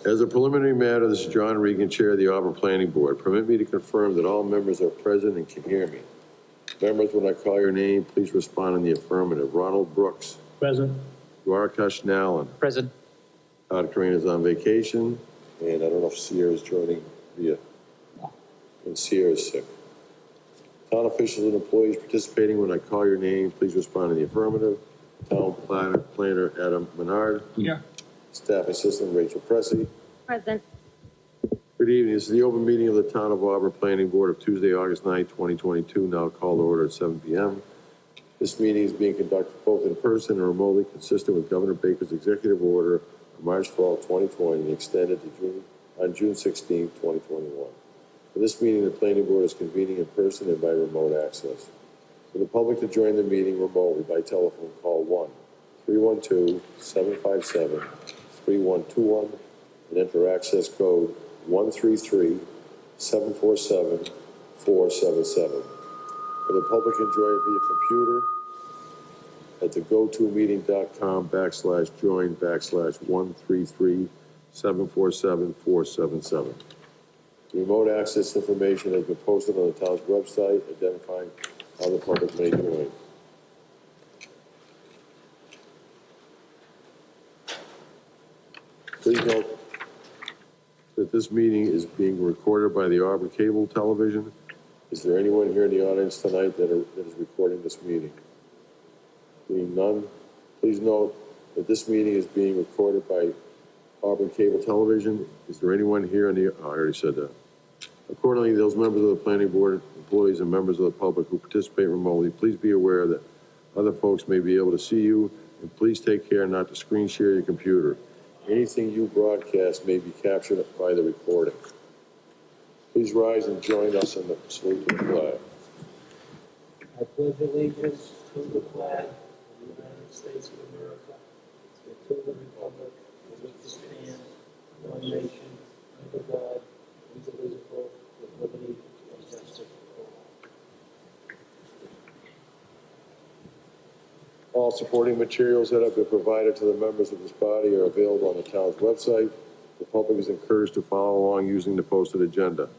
As a preliminary matter, this is John Regan, Chair of the Auburn Planning Board. Permit me to confirm that all members are present and can hear me. Members, when I call your name, please respond in the affirmative. Ronald Brooks. Present. Duarkesh Nalin. Present. Todd Crane is on vacation, and I don't know if Sierra is joining via, and Sierra is sick. Town officials and employees participating, when I call your name, please respond in the affirmative. Town planner Adam Menard. Here. Staff Assistant Rachel Pressey. Present. Good evening. This is the open meeting of the Town of Auburn Planning Board of Tuesday, August 9th, 2022, now called to order at 7 p.m. This meeting is being conducted both in person and remotely, consistent with Governor Baker's executive order of March 12, 2020, and extended to June 16, 2021. For this meeting, the Planning Board is convening in person and by remote access. For the public to join the meeting remotely by telephone, call 1-312-757-3121 and enter access code 133-747-477. For the public, enjoy it via computer at the gotomeeting.com/join/133-747-477. Remote access information has been posted on the town's website identifying how the public may join. Please note that this meeting is being recorded by the Auburn Cable Television. Is there anyone here in the audience tonight that is recording this meeting? Being none, please note that this meeting is being recorded by Auburn Cable Television. Is there anyone here in the, I already said that. Accordingly, those members of the Planning Board, employees, and members of the public who participate remotely, please be aware that other folks may be able to see you, and please take care not to screen share your computer. Anything you broadcast may be captured by the recording. Please rise and join us in the salute to the flag. I pledge allegiance to the flag of the United States of America, and to the republic for which it stands, one nation, under God, indivisible, with liberty and justice for all. All supporting materials that have been provided to the members of this body are available on the town's website. The public is encouraged to follow along using the posted agenda.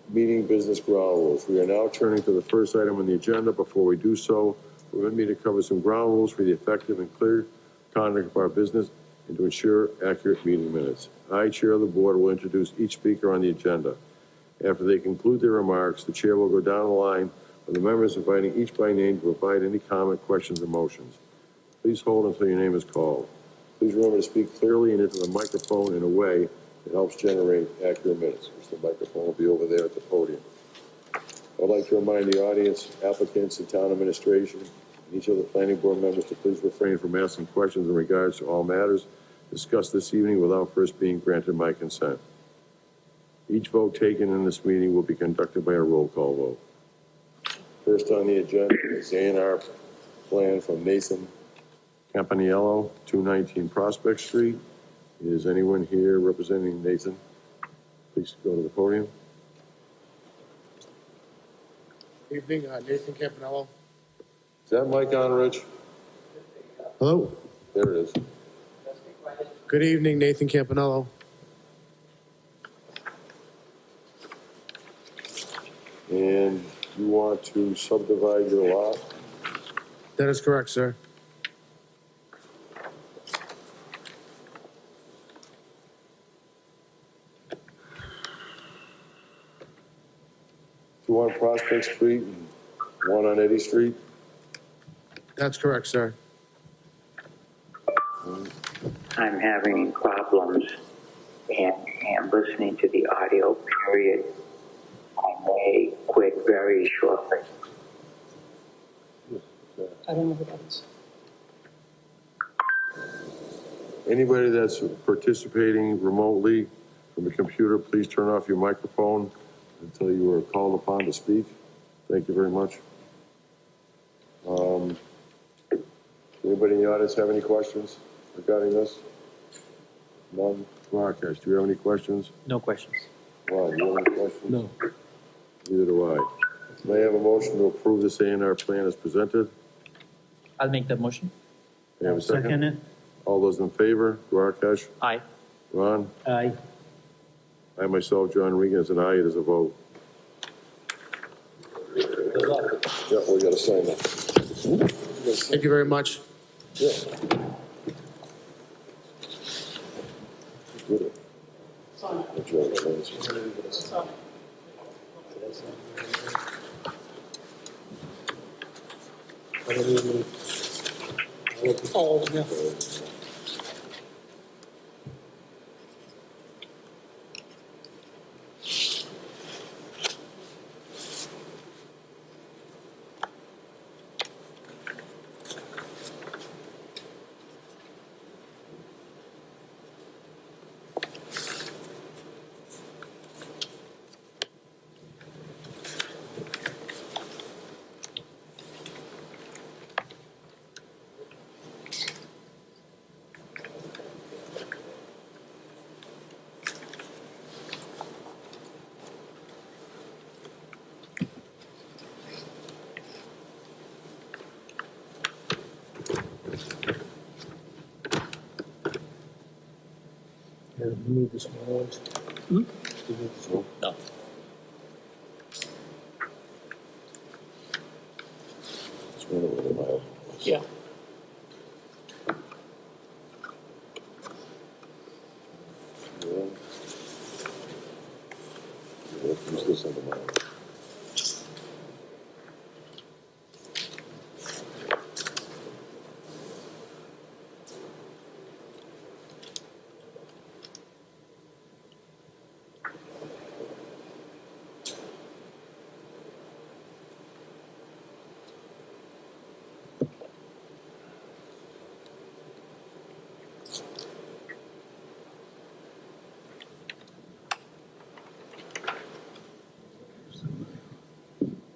Meeting business ground rules. We are now turning to the first item on the agenda. Before we do so, permit me to cover some ground rules for the effective and clear conduct of our business and to ensure accurate meeting minutes. I, Chair of the Board, will introduce each speaker on the agenda. After they conclude their remarks, the Chair will go down the line of the members, inviting each by name to provide any comment, questions, or motions. Please hold until your name is called. Please remember to speak clearly and into the microphone in a way that helps generate accurate minutes. The microphone will be over there at the podium. I'd like to remind the audience, applicants, and town administration, and each of the planning board members to please refrain from asking questions in regards to all matters discussed this evening without first being granted my consent. Each vote taken in this meeting will be conducted by a roll call vote. First on the agenda is A&R plan from Nathan Campaniello, 219 Prospect Street. Is anyone here representing Nathan? Please go to the podium. Evening, Nathan Campanello. Is that mic on, Rich? Hello. There it is. Good evening, Nathan Campanello. And you want to subdivide your lot? That is correct, sir. Two on Prospect Street and one on Eddy Street? That's correct, sir. I'm having problems and am listening to the audio period. I may quit very shortly. I don't know who that is. Anybody that's participating remotely from the computer, please turn off your microphone until you are called upon to speak. Thank you very much. Anybody in the audience have any questions regarding this? None? Marcus, do you have any questions? No questions. Ron, do you have any questions? No. Neither do I. May I have a motion to approve this A&R plan as presented? I'll make the motion. May I have a second? It. All those in favor, Duarkesh, Aye. Ron? Aye. I myself, John Regan, as an aye, it is a vote. Good luck. Yeah, we gotta sign that. Thank you very much. Yeah. Did it. Good job, thanks. Oh, yeah. Yeah, you need the small ones. You need the small. No. It's one over the mile. Yeah. Yeah. Use this on the mile.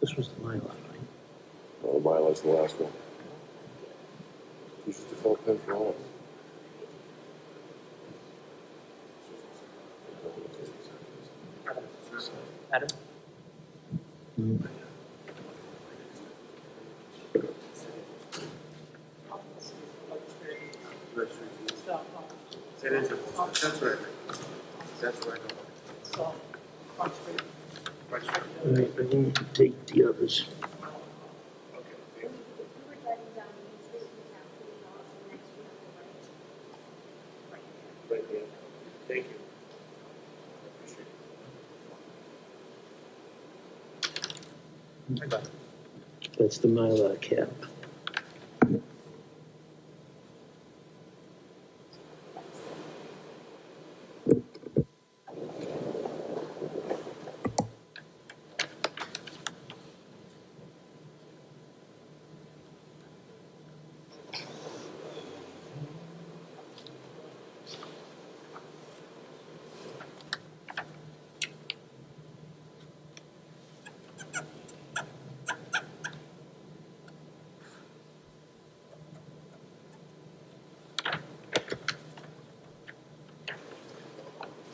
This was the Mylar, right? No, the mile is the last one. Use the default pen for all. Adam? It is, that's right. That's right. All right, I need to take the others. If you were driving down Main Street in Cassidy, also next to the right. Right there. Thank you. That's the Mylar cap.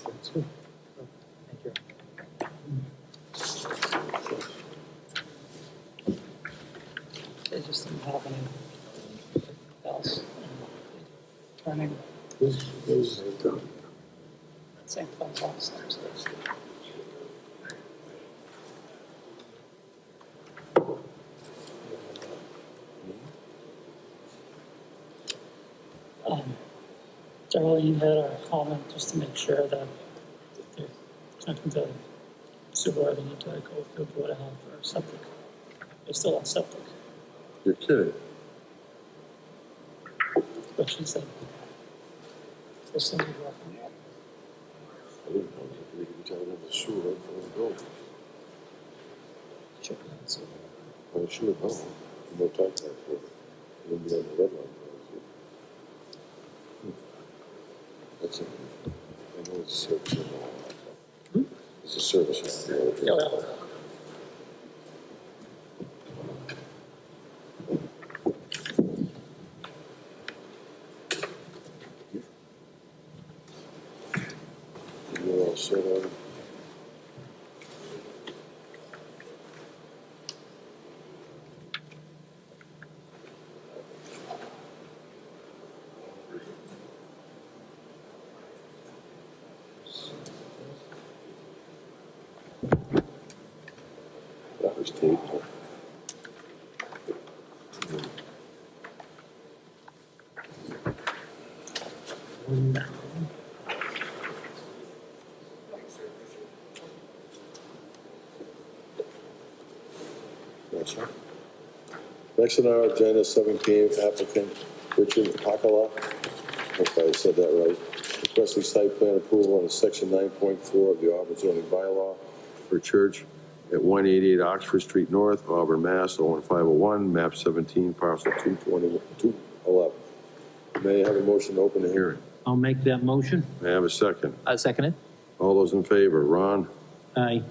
That's good. Thank you. It just didn't have anything else. Turning This is done. same place last time. So that's- Darlene had a comment just to make sure that if they're connecting to sewer, they need to go through Board of Health or septic. They're still on septic, You're kidding. but she said they still need work on that. I didn't know that. They could be telling them the sewer right from the building. Check that, so- Well, sure, no. No time for it. It wouldn't be on the red line. That's it. I know it's a service. It's a service. Yeah, well, You're all set on it. Just tape. That's right. Next on our agenda, 7 PM, applicant Richard Hakala. Hope I said that right. Requesting site plan approval on section 9.4 of the Auburn zoning bylaw for church at 188 Oxford Street North, Auburn, Mass. 01501, map 17, parcel 211. May I have a motion to open the hearing? I'll make that motion. May I have a second? I'll second it. All those in favor, Ron? Aye.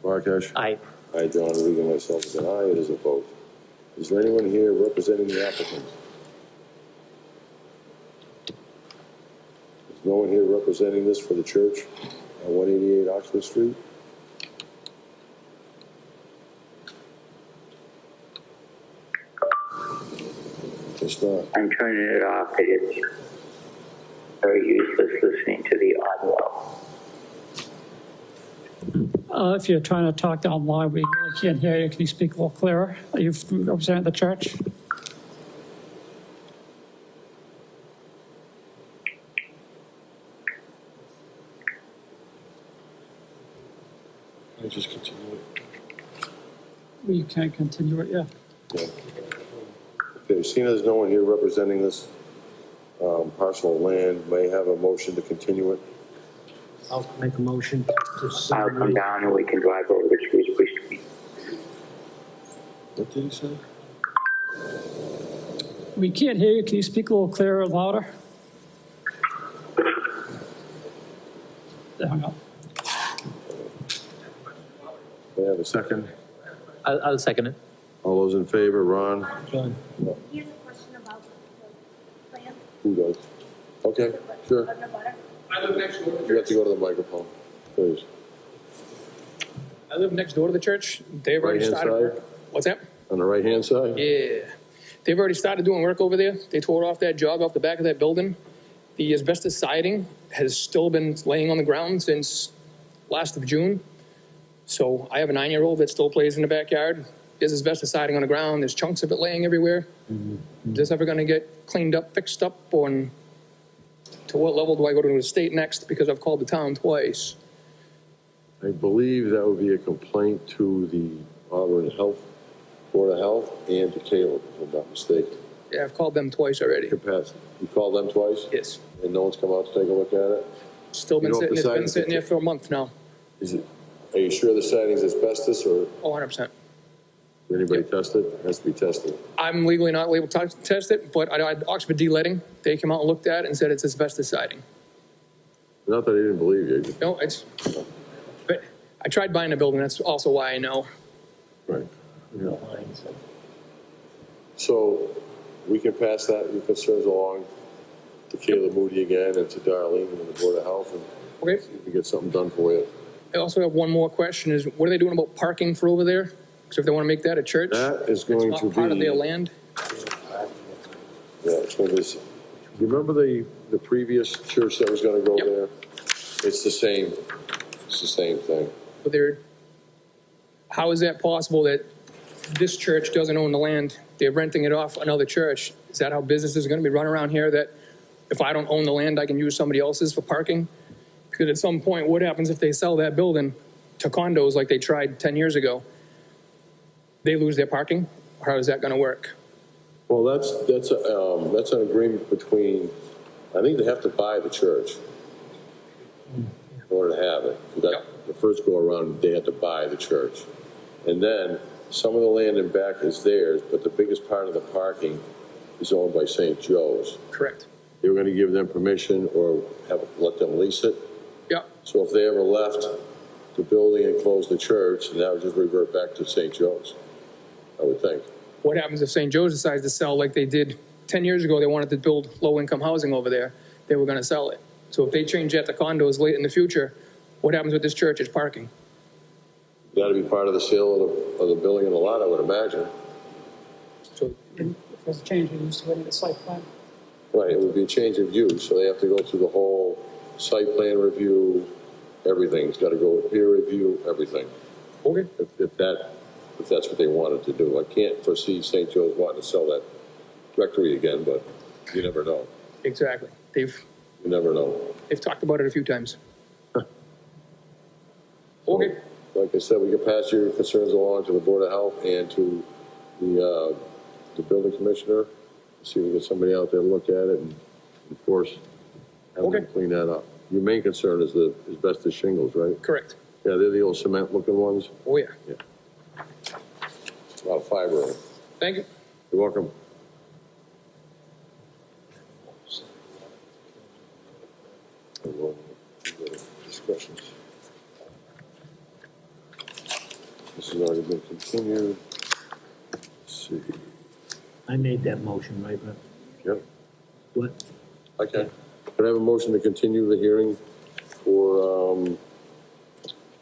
Markesh? Aye. Aye, John, Regan, myself is an aye, it is a vote. Is there anyone here representing the applicant? Is no one here representing this for the church at 188 Oxford Street? It's not. I'm turning it off. It's very useless listening to the audio. If you're trying to talk down loud, we really can't hear you. Can you speak a little clearer? Are you representing the church? I just continue it. We can't continue it, yeah. Yeah. Okay, seeing as no one here representing this parcel of land, may I have a motion to continue it? I'll make a motion to I'll sign. come down and we can drive over to Shrewsbury Street. What did he say? We can't hear you. Can you speak a little clearer and louder? They hung up. May I have a second? I'll second it. All those in favor, Ron? John. He has a question about the plan. Who does? Okay, sure. Of the butter. I live next door to the You have church. to go to the microphone, please. I live next door to the church. They've already Right-hand started side? work. What's that? On the right-hand side? Yeah. They've already started doing work over there. They tore off that jog off the back of that building. The asbestos siding has still been laying on the ground since last of June. So I have a 9-year-old that still plays in the backyard. There's asbestos siding on the ground. There's chunks of it laying everywhere. Is this ever gonna get cleaned up, fixed up, or to what level do I go to the state next? Because I've called the town twice. I believe that would be a complaint to the Auburn Health, Board of Health, and to Caleb, if I'm not mistaken. Yeah, I've called them twice already. Capacity. You called them twice? Yes. And no one's come out to take a look at it? Still been You know if sitting, the it's been siding's sitting there for a month now. Is it, are you sure the siding's asbestos, or Oh, 100%. did anybody test it? It has to be tested. I'm legally not able to test it, but I had Oxford D-letting. They came out and looked at it and said it's asbestos siding. Not that I didn't believe you. No, it's, but I tried buying the building. That's also why I know. Right. Yeah. So we can pass that, your concerns along to Caleb Moody again and to Darlene and the Board of Health, and Okay. see if we get something done for you. I also have one more question is what are they doing about parking for over there? Because if they want to make that a church, That is it's going to not part of be, their yeah, land. so this, you remember the previous church that was gonna go Yep. there? It's the same thing. But they're, how is that possible that this church doesn't own the land? They're renting it off another church. Is that how business is going to be run around here? That if I don't own the land, I can use somebody else's for parking? Because at some point, what happens if they sell that building to condos like they tried 10 years ago? They lose their parking? Or how is that going to work? Well, that's an agreement between, I think they have to buy the church in order to have it. Yep. The first go around, they had to buy the church. And then some of the land in back is theirs, but the biggest part of the parking is owned by St. Joe's. Correct. They were gonna give them permission or let them lease it. Yeah. So if they ever left the building and closed the church, then that would just revert back to St. Joe's, I would think. What happens if St. Joe's decides to sell like they did 10 years ago? They wanted to build low-income housing over there. They were going to sell it. So if they change that to condos late in the future, what happens with this church's parking? That'd be part of the sale of the building and the lot, I would imagine. So If there's a change, we used to wait the site plan. Right, it would be a change of use, so they have to go through the whole site plan review, everything. It's gotta go with peer review, everything. okay. If that if that's what they wanted to do. I can't foresee St. Joe's wanting to sell that rectory again, but you never know. Exactly. You never know. They've talked about it a few times. Okay, Like I said, we can pass your concerns along to the Board of Health and to the building commissioner. See if we get somebody out there to look at it and, of course, have them Okay. clean that up. Your main concern is the asbestos shingles, right? correct. Yeah, they're the old cement-looking ones. Oh, yeah. A lot of fiber in it. Thank you. You're welcome. Discussions. This has already been continued. Let's see. I made that motion, right, Brett? Yep, What? okay. Can I have a motion to continue the hearing for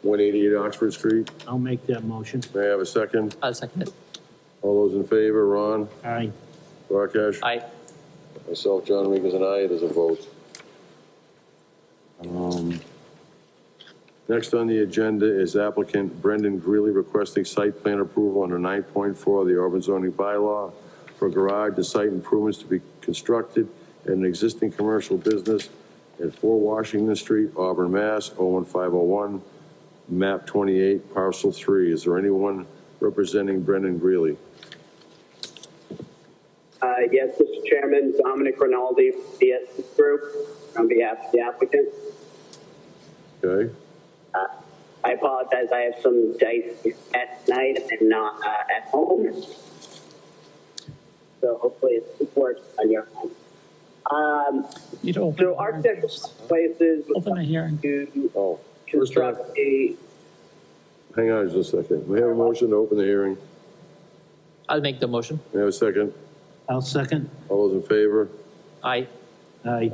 188 Oxford Street? I'll make that motion. May I have a second? I'll second it. All those in favor, Ron, Aye. Rakesh? Aye. Myself, John Regan, and I, it is a vote. Next on the agenda is applicant Brendan Greeley requesting site plan approval under 9.4 of the Auburn zoning bylaw for a garage and site improvements to be constructed at an existing commercial business at 4 Washington Street, Auburn, Mass. 01501, map 28, parcel 3. Is there anyone representing Brendan Greeley? Yes, Mr. Chairman, Dominic Rinaldi, DS Group, on behalf of the applicant. Okay, I apologize, I have some dice at night and not at home. So hopefully it works on your home. You'd open. So architectural places Open a hearing. to oh, first time, construct a, hang on just a second. We have a motion to open the hearing. I'll make the motion. May I have a second? I'll second. All those in favor? Aye. Aye.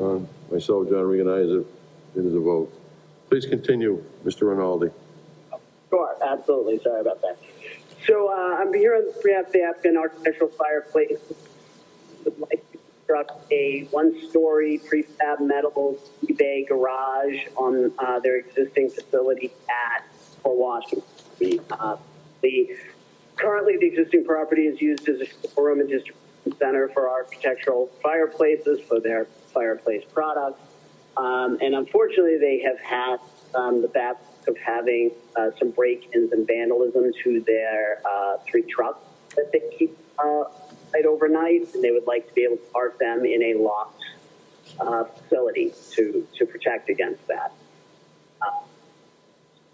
Myself, John Regan, I, it is a vote. Please continue, Mr. Rinaldi. sure, absolutely, sorry about that. So I'm here on behalf of the applicant, Architectural Fireplace. Would like to construct a one-story prefab metal bay garage on their existing facility at Fort Washington Street. Currently, the existing property is used as a showroom and distribution center for architectural fireplaces for their fireplace products. And unfortunately, they have had the bad luck of having some break-ins and vandalism to their 3 trucks that they keep right overnight, and they would like to be able to park them in a locked facility to protect against that.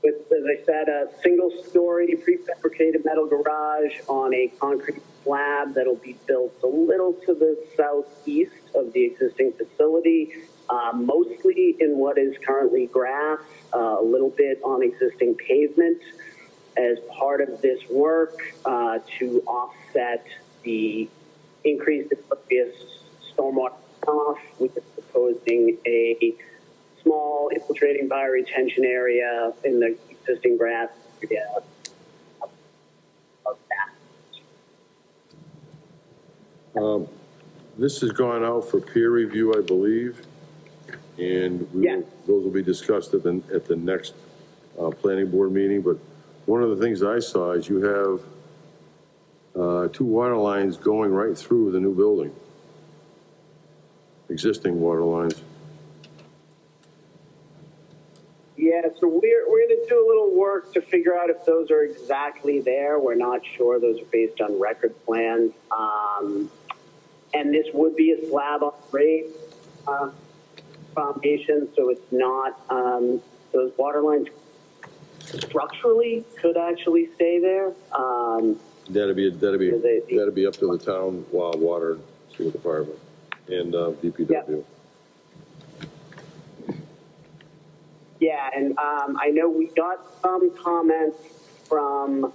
With, as I said, a single-story prefabricated metal garage on a concrete slab that'll be built a little to the southeast of the existing facility, mostly in what is currently grass, a little bit on existing pavement. As part of this work, to offset the increased impervious stormwater runoff, we are proposing a small infiltrating bioretention area in the existing grass area of that. This has gone out for peer review, I believe, and Yes. those will be discussed at the next planning board meeting. But one of the things I saw is you have 2 water lines going right through the new building, existing water lines. Yeah, so we're going to do a little work to figure out if those are exactly there. We're not sure. Those are based on record plans. And this would be a slab on grade foundation, so it's not, those water lines structurally could actually stay there. That'd be They- up to the town, water, sewer department, and DPW. Yeah, and I know we got some comments from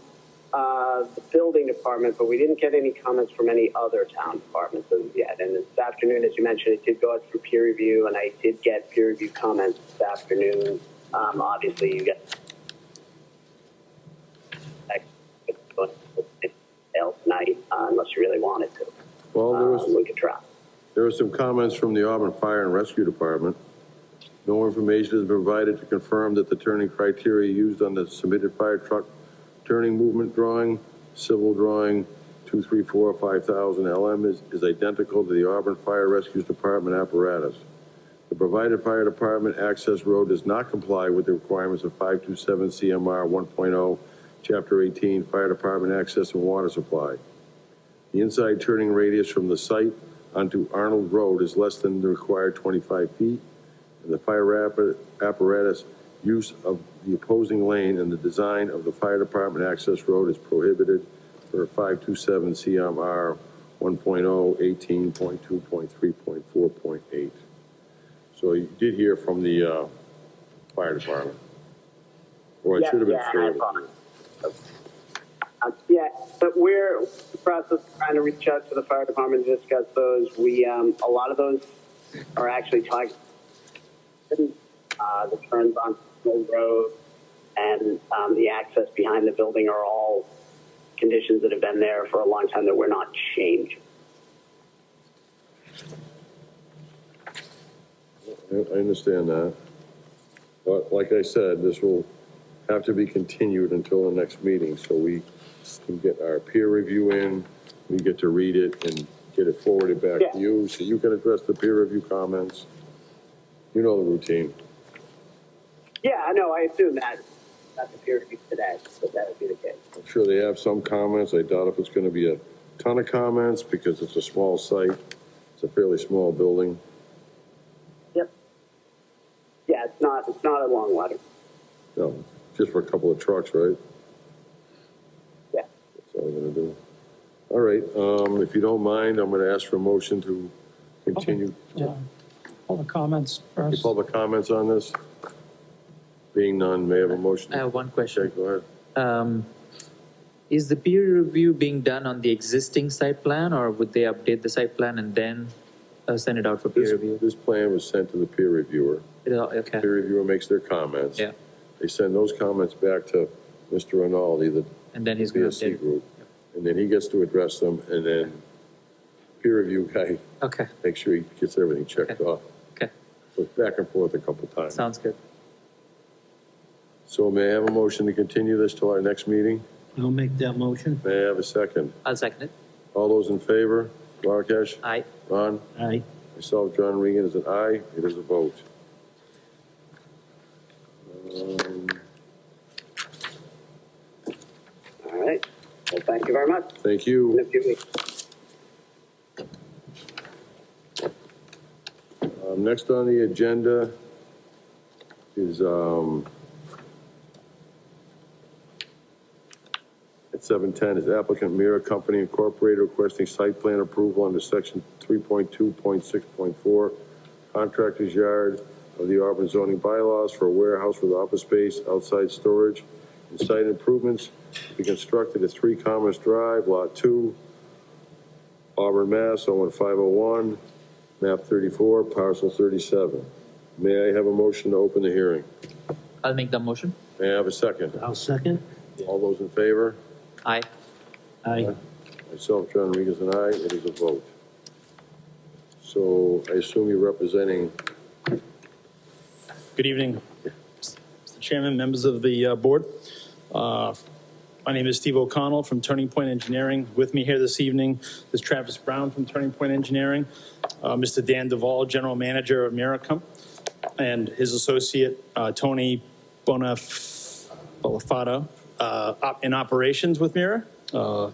the building department, but we didn't get any comments from any other town departments as yet. And this afternoon, as you mentioned, it did go out for peer review, and I did get peer review comments this afternoon. Obviously, you get tonight, unless you really wanted to. Well, We could try. there were some comments from the Auburn Fire and Rescue Department. No information has been provided to confirm that the turning criteria used on the submitted fire truck turning movement drawing Civil drawing 2345000 LM is identical to the Auburn Fire Rescue Department apparatus. The provided fire department access road does not comply with the requirements of 527 CMR 1.0, Chapter 18, Fire Department Access and Water Supply. The inside turning radius from the site onto Arnold Road is less than the required 25 feet, and the fire apparatus use of the opposing lane and the design of the fire department access road is prohibited for 527 CMR 1.0, 18.2.3.4.8. So you did hear from the fire department. Or it should have been fair. Yeah, but we're in the process of trying to reach out to the fire department to discuss those. We, a lot of those are actually talking, the turns on Snow Road and the access behind the building are all conditions that have been there for a long time that we're not changing. I understand that. But like I said, this will have to be continued until the next meeting, so we can get our peer review in, we get to read it and get it forwarded back to you, so you can address the peer review comments. You know the routine. Yeah, I know. I assume that not the peer review today, but that would be the case. I'm sure they have some comments. I doubt if it's gonna be a ton of comments because it's a small site. It's a fairly small building. Yep. Yeah, it's not a long letter. No, just for a couple of trucks, right? Yeah. That's all I'm gonna do. All right, if you don't mind, I'm gonna ask for a motion to continue. All the comments Any first. public comments on this? Being none, may I have a motion? I have one question. Okay, go ahead. Is the peer review being done on the existing site plan, or would they update the site plan and then send it out for peer review? This plan was sent to the peer reviewer. Okay, Peer reviewer makes their comments. yeah, They send those comments back to Mr. Rinaldi, the and then he's gonna BSC update. group. And then he gets to address them, and then peer review guy Okay, makes sure he gets everything checked Okay. off. okay, So it's back and forth a couple times. sounds good. So may I have a motion to continue this till our next meeting? I'll make that motion. May I have a second? I'll second it. All those in favor? Rakesh? Aye. Ron? Aye. Myself, John Regan, is an aye. It is a vote. All right. Well, thank you very much. Thank In you. a few weeks. Next on the agenda is, at 7:10 is applicant Mira Company Incorporated requesting site plan approval under section 3.2.6.4 contractor's yard of the Auburn zoning bylaws for a warehouse with office space, outside storage, and site improvements to be constructed at 3 Commerce Drive, Lot 2, Auburn, Mass. 01501, map 34, parcel 37. May I have a motion to open the hearing? I'll make the motion. May I have a second? I'll second. All those in favor? Aye. Aye. Myself, John Regan, and I, it is a vote. So I assume you're representing, Good evening, Mr. Chairman, members of the board. My name is Steve O'Connell from Turning Point Engineering. With me here this evening is Travis Brown from Turning Point Engineering, Mr. Dan Duvall, General Manager of Miracum, and his associate, Tony Bonafato, in operations with Mira, a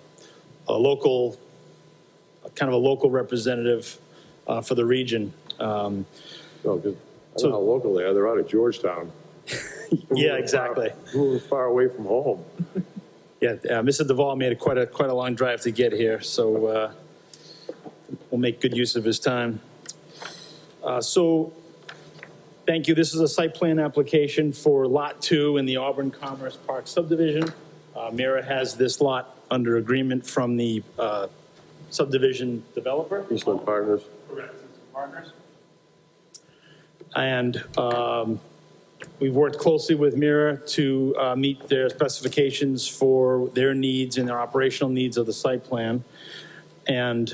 local representative for the region. no, because I don't know how local they are, they're out of Georgetown. Yeah, exactly. Moving far away from home. Yeah, Mr. Duvall made quite a long drive to get here, so we'll make good use of his time. So, thank you. This is a site plan application for Lot 2 in the Auburn Commerce Park subdivision. Mira has this lot under agreement from the subdivision developer. Eastland Partners. Correct, Partners. And we've worked closely with Mira to meet their specifications for their needs and their operational needs of the site plan. And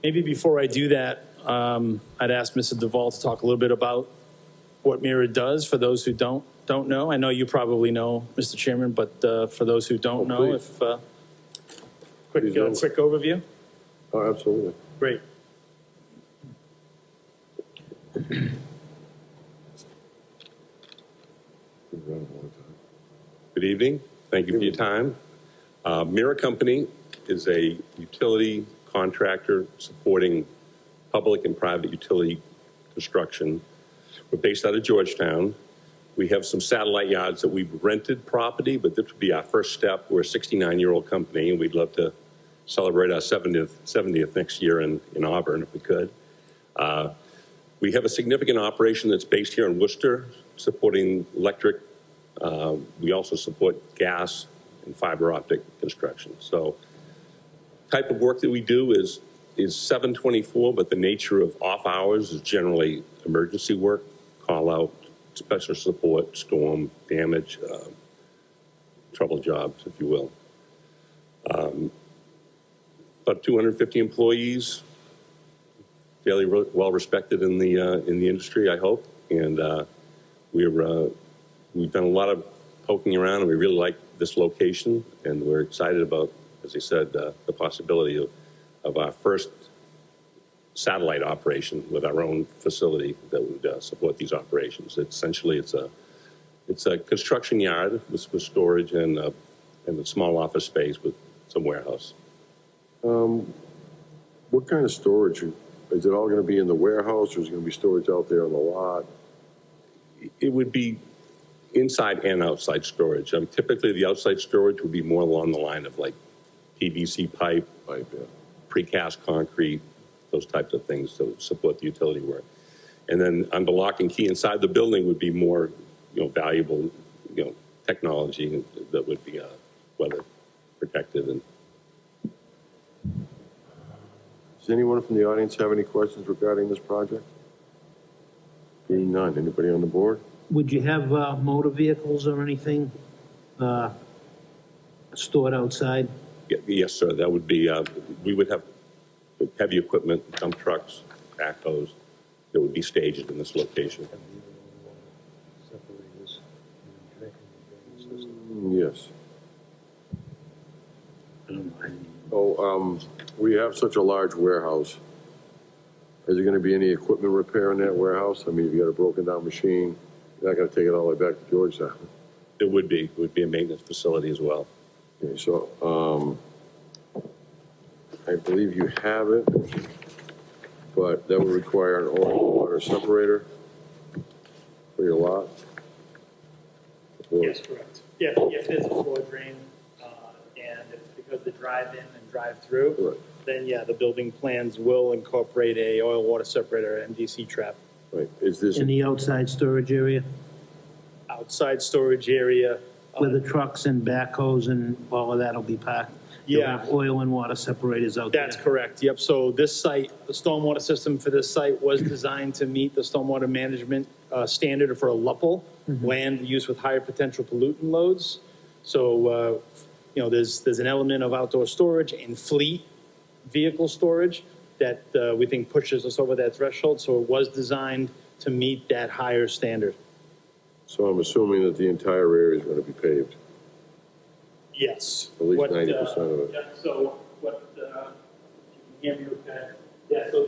maybe before I do that, I'd ask Mr. Duvall to talk a little bit about what Mira does for those who don't don't know, I know you probably know, Mr. Chairman, but for those who don't know, please. if, Please do. quick overview? Oh, absolutely. Great. Good evening. Thank you for your time. Mira Company is a utility contractor supporting public and private utility construction. We're based out of Georgetown. We have some satellite yards that we've rented property, but this would be our first step. We're a 69-year-old company, and we'd love to celebrate our 70th next year in Auburn, if we could. We have a significant operation that's based here in Worcester, supporting electric. We also support gas and fiber optic construction. So type of work that we do is 7/24, but the nature of off hours is generally emergency work, call out, special support, storm, damage, trouble jobs, if you will. About 250 employees, fairly well respected in the industry, I hope. And we've done a lot of poking around, and we really like this location, and we're excited about, as I said, the possibility of our first satellite operation with our own facility that would support these operations. Essentially, it's a construction yard with storage and a small office space with some warehouse. What kind of storage? Is it all going to be in the warehouse, or is it going to be storage out there on the lot? It would be inside and outside storage. Typically, the outside storage would be more along the line of like PVC pipe, Yeah. precast concrete, those types of things to support the utility work. And then under lock and key inside the building would be more, valuable, technology that would be weather protected. And Does anyone from the audience have any questions regarding this project? Being none, anybody on the board? Would you have motor vehicles or anything stored outside? yes, sir, that would be, we would have heavy equipment, dump trucks, backhoes that would be staged in this location. Yes. We have such a large warehouse. Is there going to be any equipment repair in that warehouse? I mean, if you got a broken down machine, you're not going to take it all the way back to Georgetown. It would be a maintenance facility as well. Okay, so, I believe you have it, but that would require an oil and water separator for your lot. Yes, correct. If there's a floor drain, and because the drive-in and drive-through, Right. then yeah, the building plans will incorporate a oil water separator, MDC trap. Right, is this, In the outside storage area Outside storage area. where the trucks and backhoes and all of that'll be parked? You'll Yeah. have oil and water separators out there? That's correct, yep. So this site, the stormwater system for this site was designed to meet the stormwater management standard for a LUPL, land used with higher potential pollutant loads. So, there's an element of outdoor storage and fleet vehicle storage that we think pushes us over that threshold. So it was designed to meet that higher standard. so I'm assuming that the entire area is going to be paved? Yes. At least What, 90% of it. Yeah, so what, you can hear me okay? Yeah, so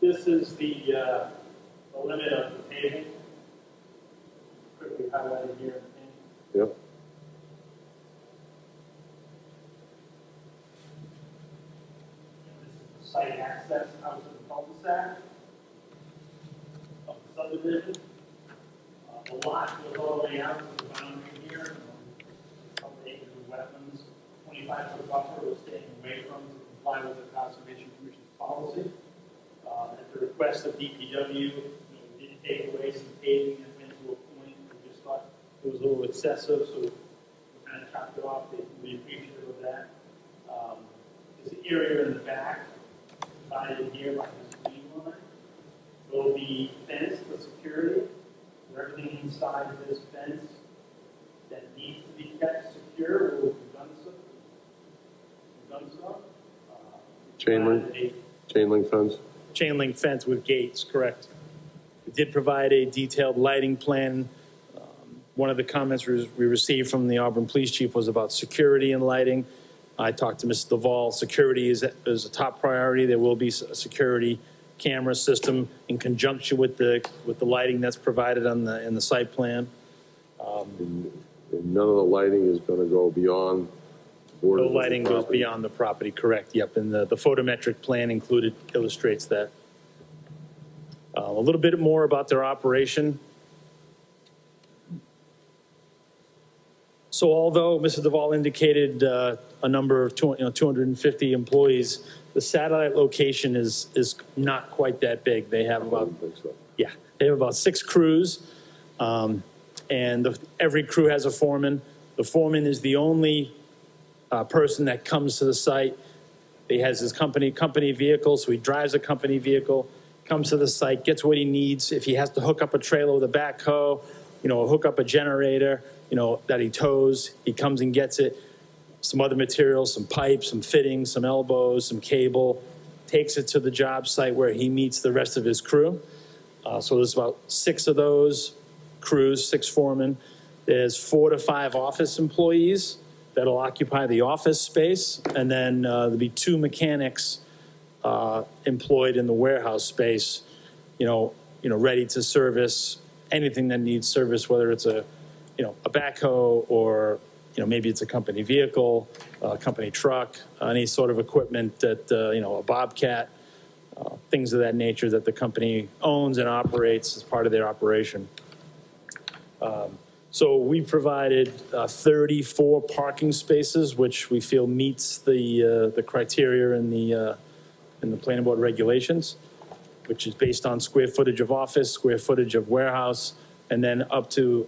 this is the limit of the paving. Quickly highlighted here. Yep. This is the site access out to the cul-de-sac of the subdivision. The lot goes all the way out to the boundary here. A couple acres of wetlands, 25-foot buffer was taken away from to comply with the Conservation Commission's policy. At the request of DPW, we did take away some paving that went to a point we just thought it was a little excessive, so we kind of chopped it off. We appreciative of that. There's an area in the back, divided here by this green line. There will be fenced for security. Everything inside of this fence that needs to be kept secure will be done so. Chain link fence? Chain link fence with gates, correct. We did provide a detailed lighting plan One of the comments we received from the Auburn Police Chief was about security and lighting. I talked to Mr. Duvall. Security is a top priority. There will be a security camera system in conjunction with the lighting that's provided in the site plan. And none of the lighting is gonna go beyond the border. The lighting goes beyond the property, correct, yep, and the photometric plan included illustrates that. A little bit more about their operation. So although Mr. Duvall indicated a number of 250 employees, the satellite location is not quite that big. They have about, yeah, they have about 6 crews, and every crew has a foreman. The foreman is the only person that comes to the site. He has his company vehicle, so he drives a company vehicle, comes to the site, gets what he needs. If he has to hook up a trailer with a backhoe, hook up a generator, that he tows, he comes and gets it. Some other materials, some pipes, some fittings, some elbows, some cable, takes it to the job site where he meets the rest of his crew. So there's about 6 of those crews, 6 foremen. There's 4 to 5 office employees that'll occupy the office space, and then there'll be 2 mechanics employed in the warehouse space, ready to service anything that needs service, whether it's a backhoe or, maybe it's a company vehicle, a company truck, any sort of equipment that, a Bobcat, things of that nature that the company owns and operates as part of their operation. So we provided 34 parking spaces, which we feel meets the criteria in the planning board regulations, which is based on square footage of office, square footage of warehouse, and then up to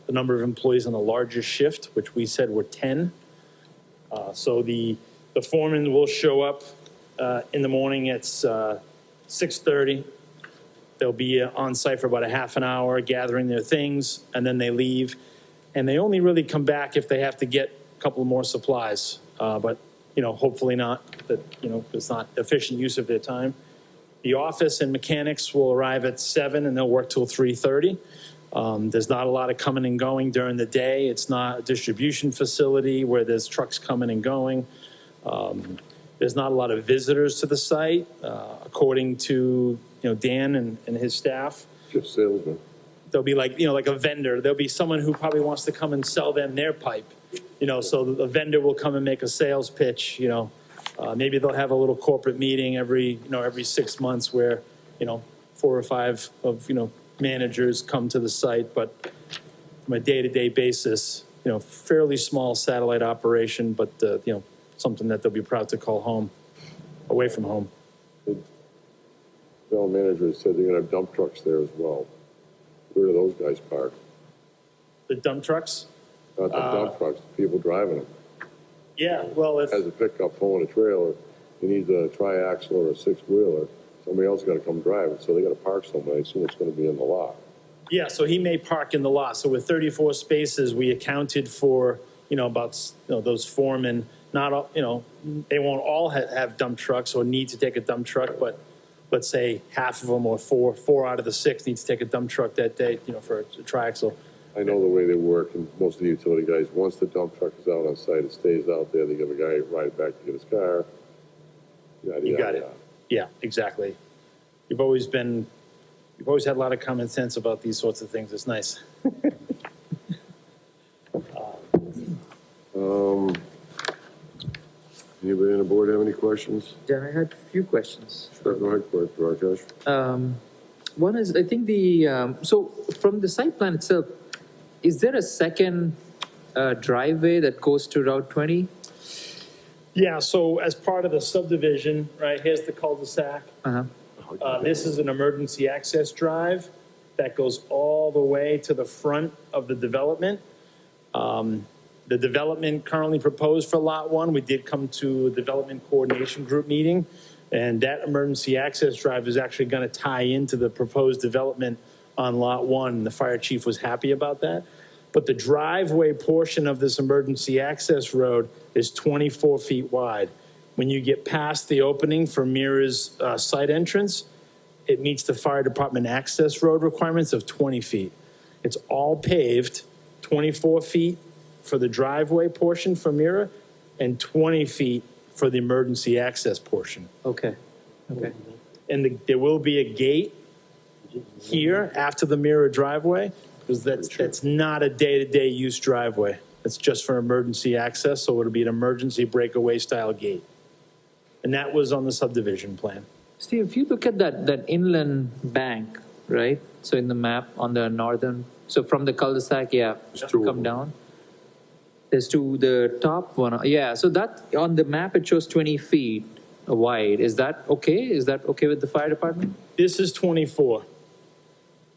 the number of employees on the largest shift, which we said were 10. So the foreman will show up in the morning at 6:30. They'll be on site for about a half an hour gathering their things, and then they leave. And they only really come back if they have to get a couple more supplies. But, hopefully not, that, it's not efficient use of their time. The office and mechanics will arrive at 7 and they'll work till 3:30. There's not a lot of coming and going during the day. It's not a distribution facility where there's trucks coming and going. There's not a lot of visitors to the site, according to Dan and his staff. Just salesman. There'll be like a vendor. There'll be someone who probably wants to come and sell them their pipe. So the vendor will come and make a sales pitch. Maybe they'll have a little corporate meeting every 6 months where 4 or 5 of managers come to the site, but from a day-to-day basis, fairly small satellite operation, but something that they'll be proud to call home, away from home. The general manager said they're gonna have dump trucks there as well. Where do those guys park? The dump trucks? Not the dump trucks, the people driving them. Yeah, well, if Has a pickup pulling a trailer, he needs a triaxle or a 6-wheeler, somebody else gotta come drive it, so they gotta park somewhere. I assume it's gonna be in the lot. yeah, so he may park in the lot. So with 34 spaces, we accounted for about those foremen. Not all, they won't all have dump trucks or need to take a dump truck, but let's say half of them or 4 out of the 6 need to take a dump truck that day, for a triaxle. I know the way they work, and most of the utility guys, once the dump truck is out on site, it stays out there, they give a guy a ride back to get his car. Yada, You got yada, it. yada. Yeah, exactly. You've always had a lot of common sense about these sorts of things. It's nice. Anybody on the board have any questions? Dan, I had a few questions. Sure, go ahead, Rakesh. One is, I think so from the site plan itself, is there a second driveway that goes to Route 20? Yeah, so as part of the subdivision, right, here's the cul-de-sac. This is an emergency access drive that goes all the way to the front of the development. The development currently proposed for Lot 1, we did come to a development coordination group meeting, and that emergency access drive is actually going to tie into the proposed development on Lot 1. The fire chief was happy about that. But the driveway portion of this emergency access road is 24 feet wide. When you get past the opening for Mira's site entrance, it meets the fire department access road requirements of 20 feet. It's all paved, 24 feet for the driveway portion for Mira and 20 feet for the emergency access portion. Okay, okay, And there will be a gate here after the Mira driveway, because that's not a day-to-day use driveway. It's just for emergency access, so it'll be an emergency breakaway style gate. And that was on the subdivision plan. Steve, if you look at that inland bank, right? So in the map on the northern, so from the cul-de-sac, yeah, There's two of come them. down. There's two, the top one, yeah, so that, on the map, it shows 20 feet wide. Is that okay? Is that okay with the fire department? This is 24.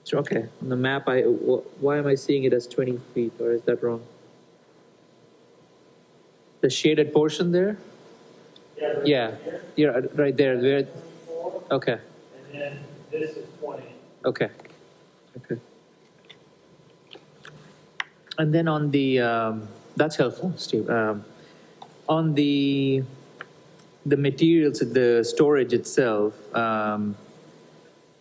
So, okay, on the map, why am I seeing it as 20 feet, or is that wrong? The shaded portion there? Yeah, yeah, right there, where, okay, And then this is 20. okay, okay. And then on the, that's helpful, Steve. On the materials, the storage itself,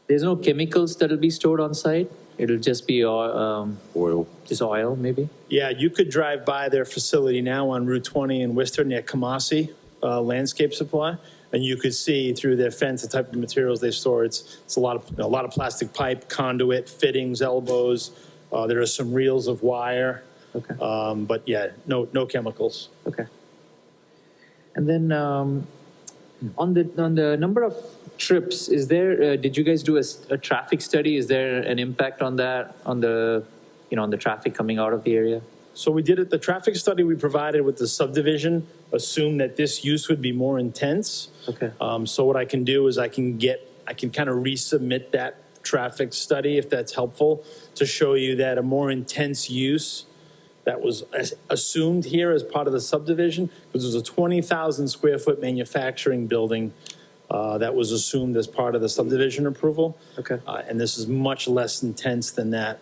there's no chemicals that'll be stored on site? It'll just be Oil. just oil, maybe? Yeah, you could drive by their facility now on Route 20 in Worcester near Kamasi Landscape Supply, and you could see through their fence the type of materials they store. It's a lot of plastic pipe, conduit, fittings, elbows. There are some reels of wire. Okay. But yeah, no chemicals. Okay. And then on the number of trips, is there? Did you guys do a traffic study? Is there an impact on that on the traffic coming out of the area? So we did it. The traffic study we provided with the subdivision assumed that this use would be more intense. Okay. So what I can do is I can kind of resubmit that traffic study if that's helpful to show you that a more intense use that was assumed here as part of the subdivision, because it was a 20,000 square foot manufacturing building that was assumed as part of the subdivision approval. Okay. And this is much less intense than that.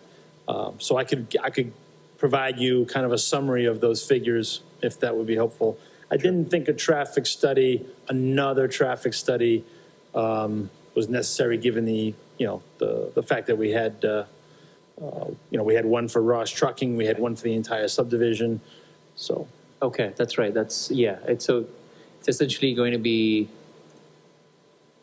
So I could provide you kind of a summary of those figures if that would be helpful. I didn't think another traffic study was necessary given the fact that we had we had one for Ross Trucking, we had one for the entire subdivision. So Okay, that's right. It's essentially going to be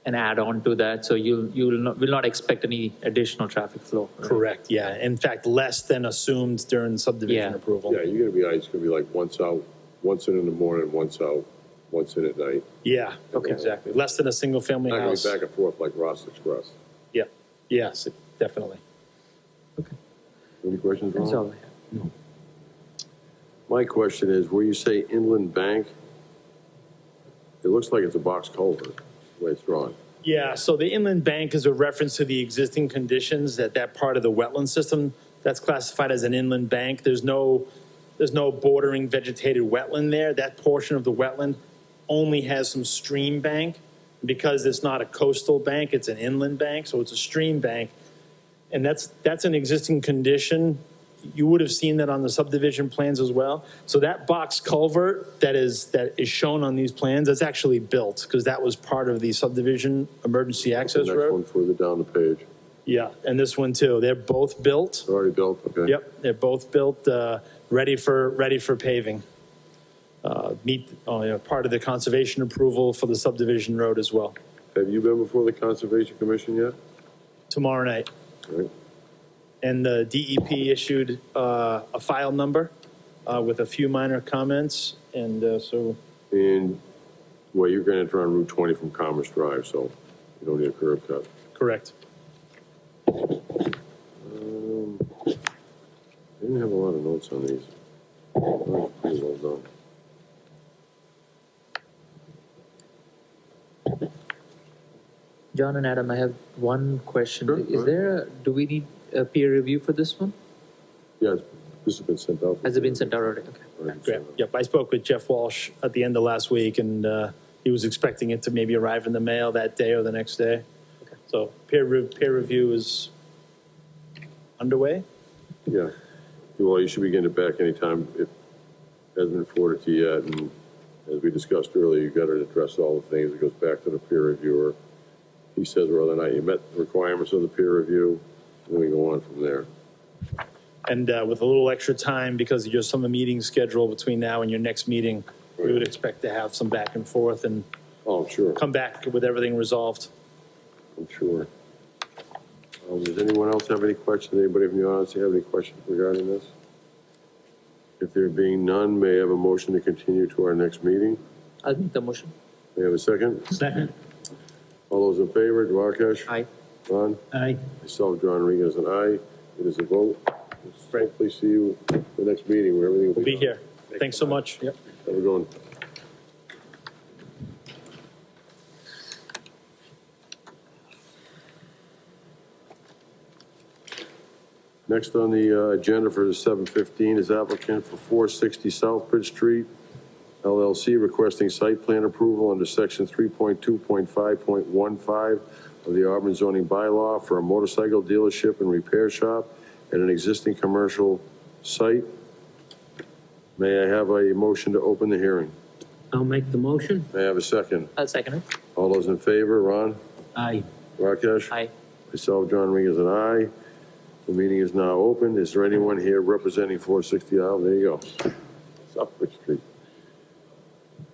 an add-on to that. So will not expect any additional traffic flow. Right? correct, yeah. In fact, less than assumed during subdivision Yeah. approval. Yeah, it's gonna be like once out, once in the morning, once out, once in at night. Yeah, Okay. exactly. Less than a single family Not gonna house. be back and forth like Ross Express. Yeah, yes, definitely. Any questions, That's all Ron? I have. My question is, where you say inland bank, it looks like it's a box culvert, the way it's drawn. Yeah, so the inland bank is a reference to the existing conditions that part of the wetland system that's classified as an inland bank. There's no bordering vegetated wetland there. That portion of the wetland only has some stream bank. Because it's not a coastal bank, it's an inland bank, so it's a stream bank. And that's an existing condition. You would have seen that on the subdivision plans as well. So that box culvert that is shown on these plans, that's actually built because that was part of the subdivision emergency access The next one road. further down the page. Yeah, and this one too. They're both built. It's already built, okay? Yep, they're both built, ready for paving. Part of the conservation approval for the subdivision road as well. Have you been before the Conservation Commission yet? Tomorrow night. Right. And the DEP issued a file number with a few minor comments, and so, And, well, you're gonna enter on Route 20 from Commerce Drive, so you don't need a curb cut. correct. I didn't have a lot of notes on these. Oh, pretty well done. John and Adam, I have one question. Sure, go Do we need a peer review for this one? Yeah, this has been sent out. Has it been sent out already? Okay. Already Great. sent out. Yep, I spoke with Jeff Walsh at the end of last week, and he was expecting it to maybe arrive in the mail that day or the next day. Okay. So peer review is underway. Yeah. Well, you should be getting it back anytime if it hasn't been forwarded to you yet. And as we discussed earlier, you've got to address all the things. It goes back to the peer reviewer. He says whether or not you met the requirements of the peer review, and then we go on from there. And with a little extra time, because of your summer meeting schedule between now and your next meeting, we would expect to have some back and forth and Oh, sure, come back with everything resolved. I'm sure. Does anyone else have any questions? Anybody from the audience have any questions regarding this? If there being none, may I have a motion to continue to our next meeting? I'll make the motion. May I have a second? Second. All those in favor, Duarkesh? Aye. Ron? Aye. Myself, John Regan, is an aye. It is a vote. Hopefully see you at the next meeting where everything will We'll be be here. Thanks so much. Yep. Have a good one. Next on the agenda for the 7:15 is applicant for 460 Southbridge Street, LLC, requesting site plan approval under section 3.2.5.15 of the Auburn zoning bylaw for a motorcycle dealership and repair shop at an existing commercial site. May I have a motion to open the hearing? I'll make the motion. May I have a second? I'll second it. All those in favor, Ron? Aye. Rakesh? Aye. Myself, John Regan, is an aye. The meeting is now open. Is there anyone here representing 460 Isle? There you go. Southbridge Street.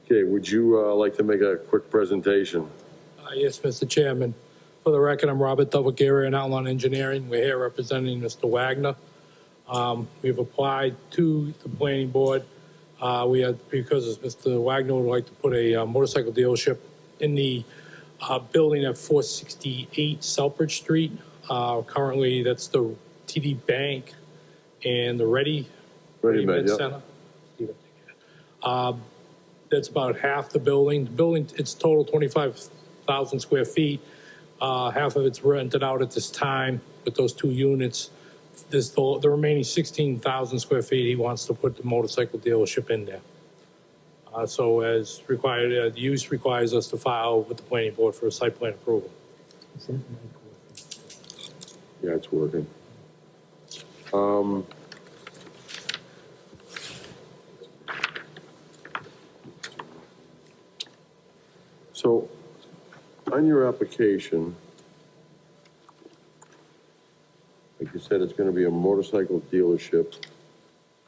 Okay, would you like to make a quick presentation? Yes, Mr. Chairman. For the record, I'm Robert Dovagiri in Outline Engineering. We're here representing Mr. Wagner. We've applied to the planning board. Because Mr. Wagner would like to put a motorcycle dealership in the building at 468 Southbridge Street. Currently, that's the TD Bank and the Ready Med, Med yep. Center. That's about half the building. The building, it's total 25,000 square feet. Half of it's rented out at this time with those two units. The remaining 16,000 square feet, he wants to put the motorcycle dealership in there. So as required, the use requires us to file with the planning board for a site plan approval. Yeah, it's working. So, on your application, like you said, it's gonna be a motorcycle dealership.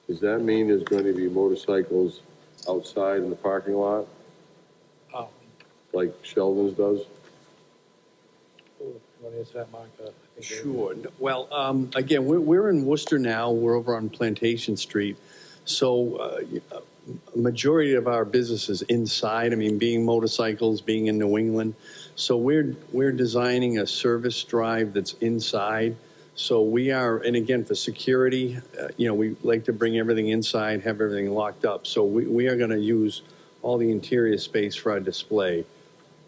Does that mean there's going to be motorcycles outside in the parking lot, like Sheldon's does? You want to answer that, Mark? Sure. Well, again, we're in Worcester now. We're over on Plantation Street. So a majority of our business is inside. I mean, being motorcycles, being in New England. So we're designing a service drive that's inside. So we are, and again, for security, we like to bring everything inside, have everything locked up. So we are going to use all the interior space for our display.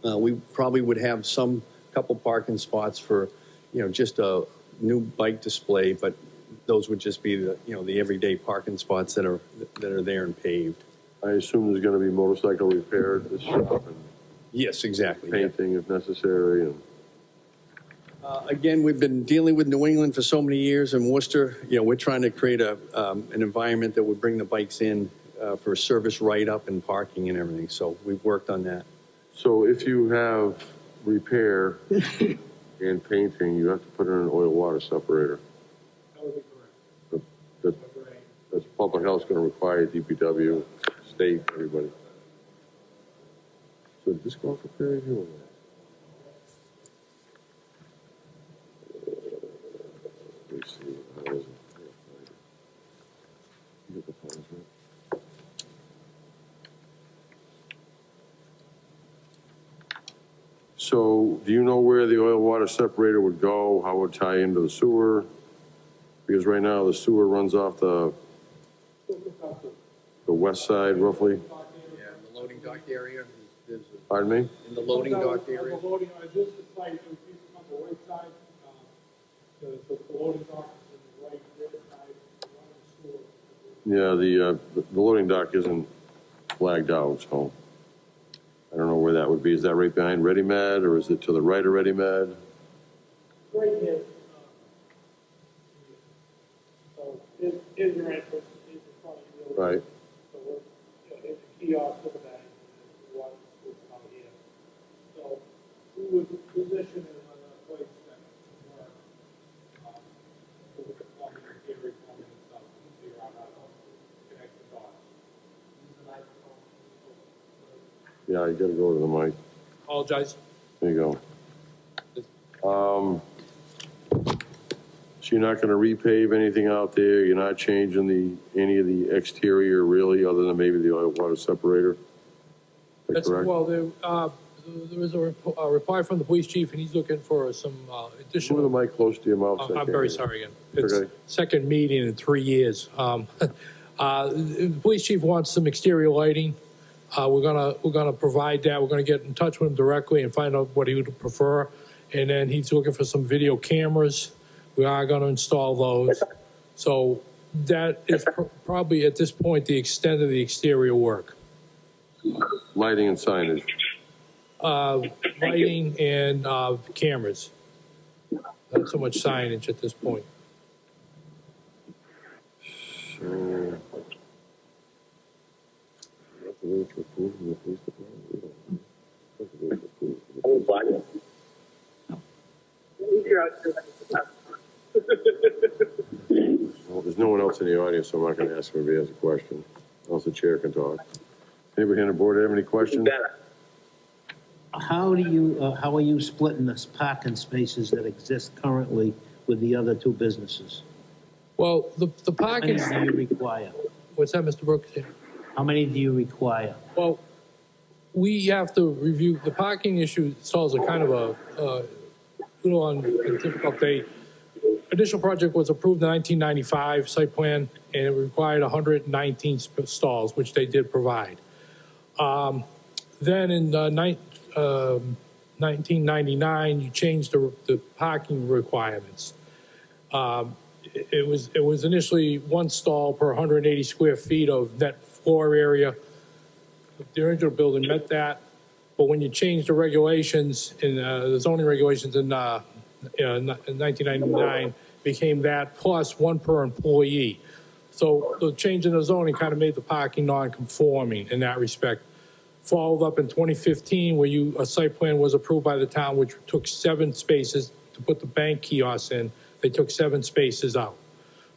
We probably would have couple parking spots for, just a new bike display, but those would just be the everyday parking spots that are there and paved. I assume there's gonna be motorcycle repair at this shop and Yes, exactly. Yeah. painting if necessary, and Again, we've been dealing with New England for so many years in Worcester. We're trying to create an environment that would bring the bikes in for service write-up and parking and everything. So we've worked on that. so if you have repair and painting, you have to put in an oil water separator. That would be correct. That's public health gonna require DPW, state, everybody. So did this go for peer review or not? Let me see, how is it? You get the files, right? So, do you know where the oil water separator would go? How it would tie into the sewer? Because right now the sewer runs off the west side roughly. Yeah, the loading dock area. Pardon me? In the loading dock area. The loading, this is site, it would be on the right side. The loading dock is in the right rear side, one of the sewer. Yeah, the loading dock isn't flagged out, so I don't know where that would be. Is that right behind Ready Med, or is it to the right of Ready Med? Right here. So here's your entrance, here's the front of your building. Right. So here's the kiosk over there, and the water is out here. So we would position it in a place that would work. With the plumbing, area plumbing. Yeah, you gotta go to the mic. Apologize. There you go. So you're not gonna repave anything out there? You're not changing any of the exterior really, other than maybe the oil water separator? Is that That's, correct? well, there was a reply from the police chief, and he's looking for some Move the additional. mic close to your mouth. so I I'm can't very hear. sorry again. It's It's okay. second meeting in 3 years. The police chief wants some exterior lighting. We're gonna provide that. We're gonna get in touch with him directly and find out what he would prefer. And then he's looking for some video cameras. We are gonna install those. So that is probably at this point the extent of the exterior work. Lighting and signage. Lighting and cameras. Not so much signage at this point. So. We have to wait for approval from the police department? We don't. We have to wait for approval from the police department. Well, there's no one else in the audience, so I'm not gonna ask if anybody has a question, unless the chair can talk. Anybody on the board have any questions? How are you splitting the parking spaces that exist currently with the other two businesses? Well, the How many parking, do you require? what's that, Mr. Brooks? How many do you require? Well, we have to review, the parking issue solves a kind of a little on a difficult day. Initial project was approved in 1995, site plan, and it required 119 stalls, which they did provide. Then in 1999, you changed the parking requirements. It was initially one stall per 180 square feet of net floor area. The original building met that, but when you change the regulations in the zoning regulations in 1999, became that plus one per employee. So the change in the zoning kind of made the parking non-conforming in that respect. Followed up in 2015, where a site plan was approved by the town, which took 7 spaces to put the bank kiosks in. They took 7 spaces out.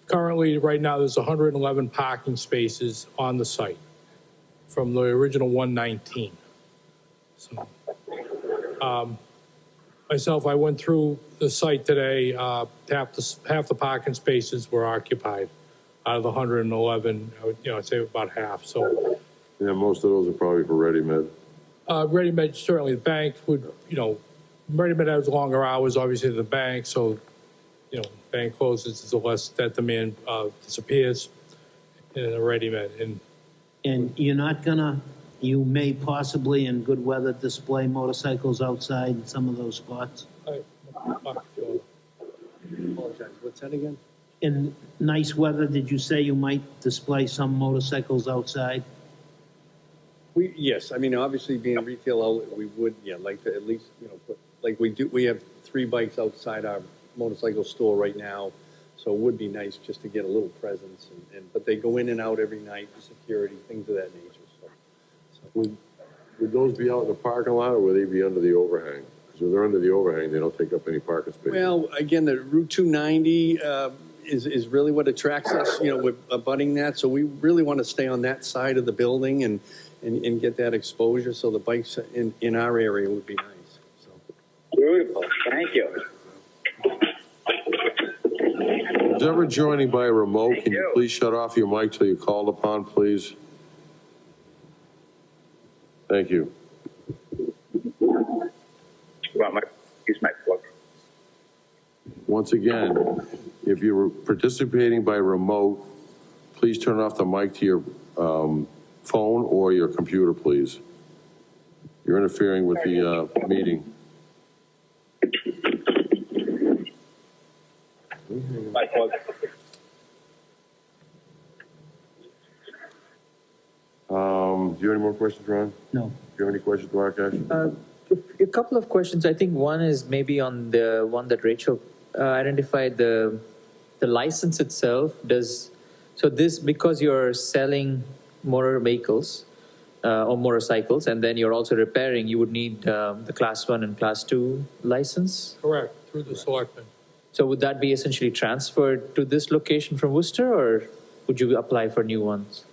Currently, right now, there's 111 parking spaces on the site from the original 119. So, myself, I went through the site today. Half the parking spaces were occupied out of the 111. I'd say about half. So. Yeah, most of those are probably for ready-made. Ready-made, certainly the bank would, ready-made has longer hours, obviously, than the bank, so, bank closes, the less that demand disappears in a ready-made. And you're not gonna, you may possibly in good weather display motorcycles outside in some of those spots? Apologize, what's that again? In nice weather, did you say you might display some motorcycles outside? Yes, I mean, obviously being a retail outlet, we would, like to at least, put, like we have 3 bikes outside our motorcycle store right now. So it would be nice just to get a little presence but they go in and out every night for security, things of that nature, so. Would those be out in the parking lot, or would they be under the overhang? Because if they're under the overhang, they don't take up any parking space. Well, again, the Route 290 is really what attracts us, with abutting that. So we really want to stay on that side of the building and get that exposure. So the bikes in our area would be nice. So. Beautiful, thank you. Who's ever joining by a remote, can you please shut off your mic till you're called upon, please? Thank you. Use my book. Once again, if you're participating by remote, please turn off the mic to your phone or your computer, please. You're interfering with the meeting. My book. Do you have any more questions, Ron? No. Do you have any questions, Rakesh? A couple of questions. I think one is maybe on the one that Rachel identified, the license itself. Because you're selling motor vehicles or motorcycles, and then you're also repairing, you would need the Class 1 and Class 2 license? Correct, through the selectmen. So would that be essentially transferred to this location from Worcester, or would you apply for new ones?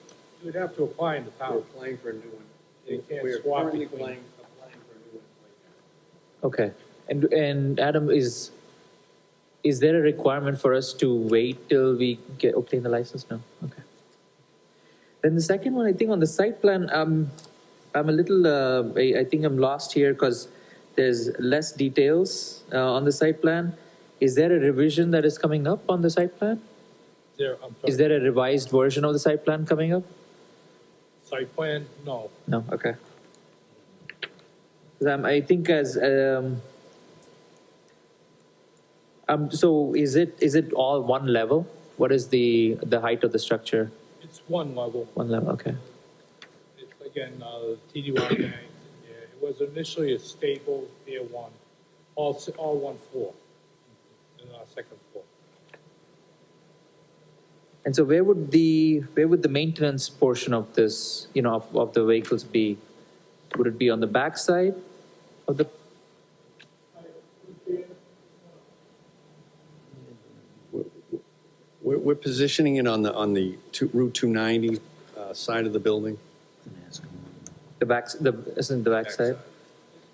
You'd have to apply in the We're town. applying for a new one. You can't We're swap currently between. applying for a new one. Okay. And Adam, is there a requirement for us to wait till we obtain the license? No? Okay. Then the second one, I think on the site plan, I'm a little, I think I'm lost here because there's less details on the site plan. Is there a revision that is coming up on the site plan? Is there a revised version of the site plan coming up? Site plan, no. No, okay. 'Cause I think so is it all one level? What is the height of the structure? It's one level. One level, okay. It's again, TDY gang. Yeah, it was initially a stable tier one, all one floor, and second floor. And so where would the maintenance portion of this, of the vehicles be? Would it be on the back side of the? We're positioning it on the Route 290 side of the building. Isn't the back side?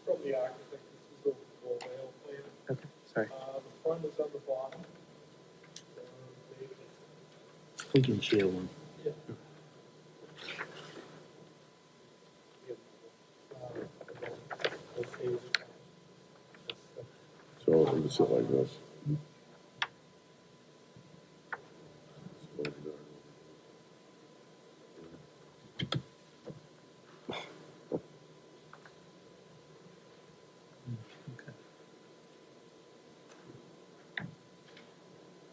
From the architect, this is a full-rail plan. Okay, sorry. The front is on the bottom. We can share one. Yeah. So it'll sit like this.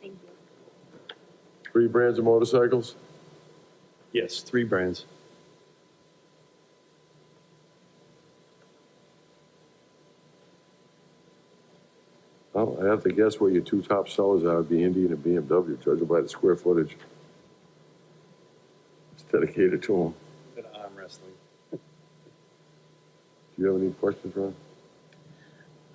Thank you. 3 brands of motorcycles? Yes, 3 brands. Well, I have to guess what your 2 top sellers are, the Indian and BMW, judging by the square footage. It's dedicated to them. Bit of arm wrestling. Do you have any questions, Ron?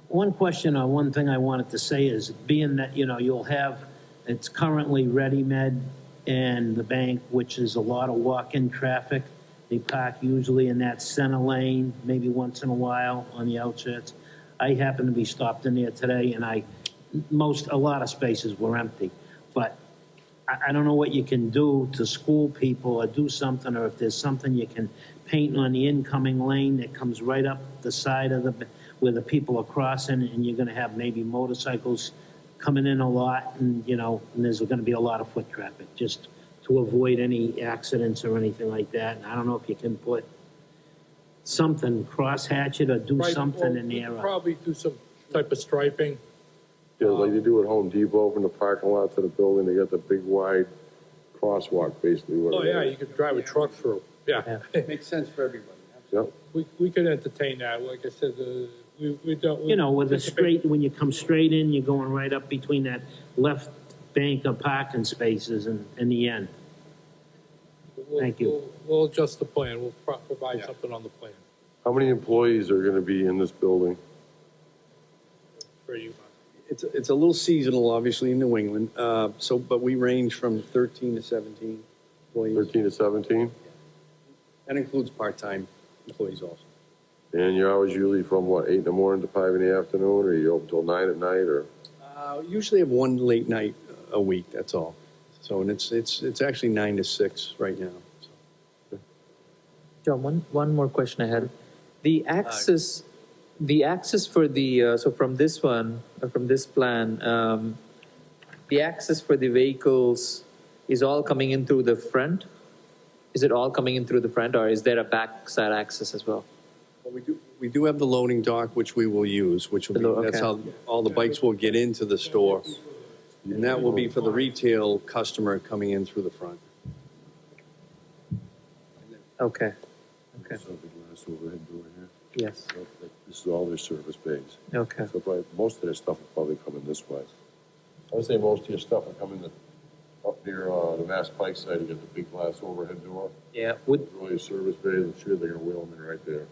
One question or one thing I wanted to say is, being that, you'll have, it's currently Ready-Med and the bank, which is a lot of walk-in traffic. They park usually in that center lane, maybe once in a while on the outskirts. I happened to be stopped in there today, and a lot of spaces were empty. But I don't know what you can do to school people or do something, or if there's something you can paint on the incoming lane that comes right up the side of where the people are crossing, and you're gonna have maybe motorcycles coming in a lot, and there's gonna be a lot of foot traffic, just to avoid any accidents or anything like that. And I don't know if you can put something, cross-hatch it or do Right, something well, in we there. could probably do some type of striping. Yeah, like you do at Home Depot from the parking lot to the building, they got the big wide crosswalk, basically. what Oh, it yeah, is. you could drive a truck through, yeah. Makes sense for everybody. Yep. We could entertain that, like I said, we don't. With a anticipate- straight, when you come straight in, you're going right up between that left bank of parking spaces and in the end. Thank you. We'll adjust the plan, we'll provide something on the plan How many employees are gonna be in this building? for you. It's a little seasonal, obviously, in New England. But we range from 13 to 17 employees. 13 to 17? That includes part-time employees also. And your hours usually from what, 8 in the morning to 5 in the afternoon, or you open till 9 at night, or? Usually have one late night a week, that's all. So, and it's actually 9 to 6 right now. So. John, one more question I had. The access for the, so from this one, from this plan, the access for the vehicles is all coming in through the front? Is it all coming in through the front, or is there a backside access as well? Well, we do have the loading dock, which we will use, which will be, that's how all the bikes will get into the store. And that will be for the retail customer coming in through the front. Okay. Okay. So the glass overhead door here. Yes. So this is all their service bays. Okay. So probably, most of their stuff will probably come in this way. I would say most of your stuff will come in up near the Mass Pike side, you got the big glass overhead door. Yeah. With all your service bays, I'm sure they're gonna wheel them in right there.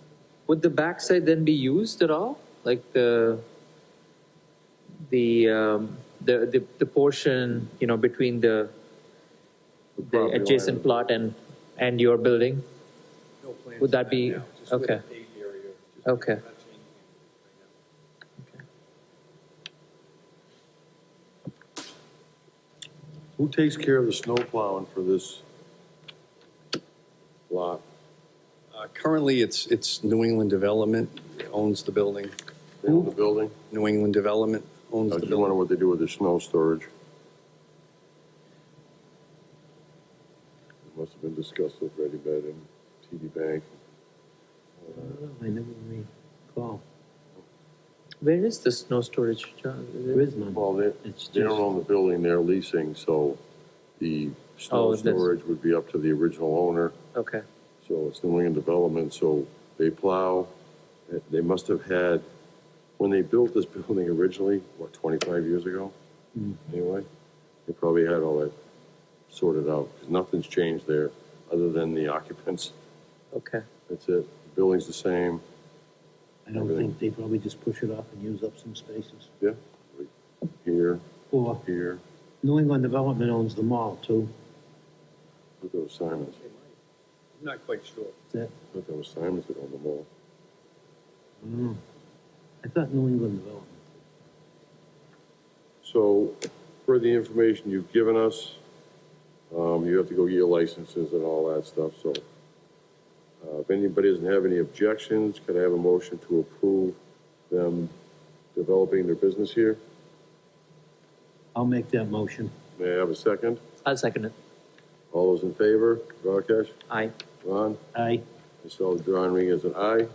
Would the backside then be used at all? Like the portion, between the property adjacent line. plot and your building? No plans Would that for be- now, Just with Okay. the paved area, just Okay. not changing anything right now. Who takes care of the snow plowing for this lot? Currently, it's New England Development owns the building. They own the building? New England Development owns I the just building. wonder what they do with their snow storage. It must have been discussed with Ready Bed and TD Bank. I never recall. Where is the snow storage, John? Is There it- is none. Well, they It's don't just, own the building, they're leasing, so the snow Oh, that's- storage would be up to the original owner. Okay, So it's New England Development, so they plow. They must have had, when they built this building originally, what, 25 years ago? Anyway, they probably had all that sorted out, because nothing's changed there, other than the occupants. okay. That's it. The building's the same. I don't think they probably just push it off and use up some spaces. Yeah. Here, Or here. New England Development owns the mall too. Look at those Simons. I'm not quite sure. Is that, Look, that was Simons that owned the mall. I don't know. I thought New England Development. So, for the information you've given us, you have to go get your licenses and all that stuff, so. If anybody doesn't have any objections, could I have a motion to approve them developing their business here? I'll make that motion. May I have a second? I'll second it. All those in favor? Rakesh? Aye. Ron? Aye. Myself, John Regan, is an aye.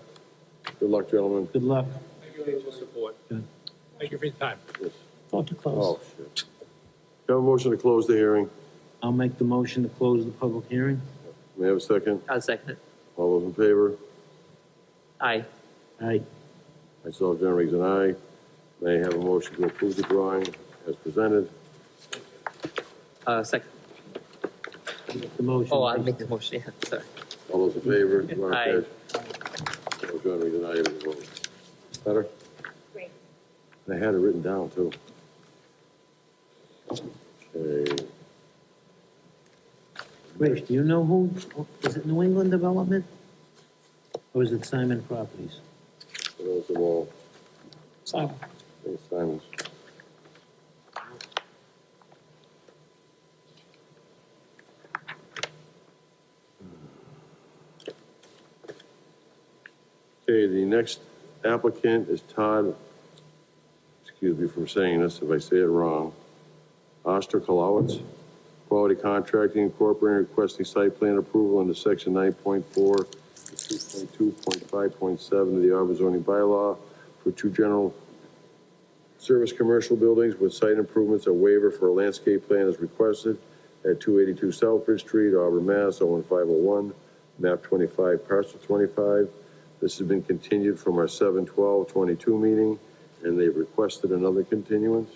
Good luck, gentlemen. Good luck. Thank you for your support. Thank you for your time. Yes. Vote to close. Oh, shit. Have a motion to close the hearing. I'll make the motion to close the public hearing. May I have a second? I'll second it. All those in favor? Aye. Aye. Myself, John Regan, is an aye. May I have a motion to approve the drawing as presented? Second. Make the motion. Oh, I'll make the motion, yeah, sorry. All those in favor? Aye. Myself, John Regan, aye. It is a vote. Better? Great. I had it written down, too. Okay. Rich, do you know who, is it New England Development? Or is it Simon Properties? For those of all, Simon. I think it's Simon's. Okay, the next applicant is Todd, excuse me for saying this if I say it wrong, Osterkalowitz, Quality Contracting Incorporated, requesting site plan approval under section 9.4, 2.2.5.7 of the Auburn zoning bylaw for two general service commercial buildings with site improvements. A waiver for a landscape plan is requested at 282 Southbridge Street, Auburn, Mass. 01501, map 25, parcel 25. This has been continued from our 7/12/22 meeting, and they've requested another continuance.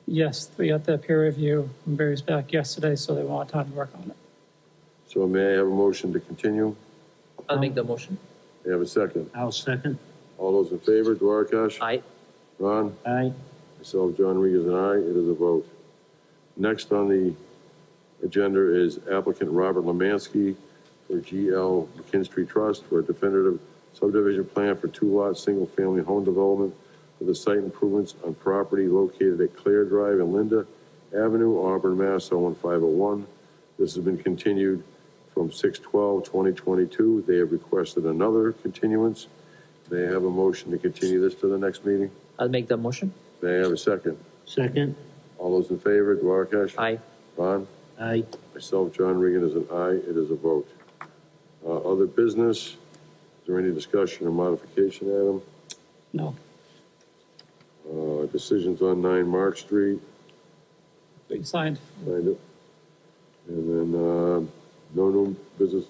Yes, we got the peer review from Barry's back yesterday, so they want time to work on it. So may I have a motion to continue? I'll make the motion. May I have a second? I'll second. All those in favor, Duarkesh? Aye. Ron? Aye. Myself, John Regan, and aye. It is a vote. Next on the agenda is applicant Robert Lemansky for GL McKinstry Trust for a definitive subdivision plan for two-lot, single-family home development for the site improvements on property located at Clare Drive and Linda Avenue, Auburn, Mass. 01501. This has been continued from 6/12/2022. They have requested another continuance. May I have a motion to continue this to the next meeting? I'll make the motion. May I have a second? Second. All those in favor, Duarkesh? Aye. Ron? Aye. Myself, John Regan, is an aye. It is a vote. Other business? Is there any discussion or modification, Adam? No, Decisions on 9 Mark Street, they signed. signed it. And then, no new business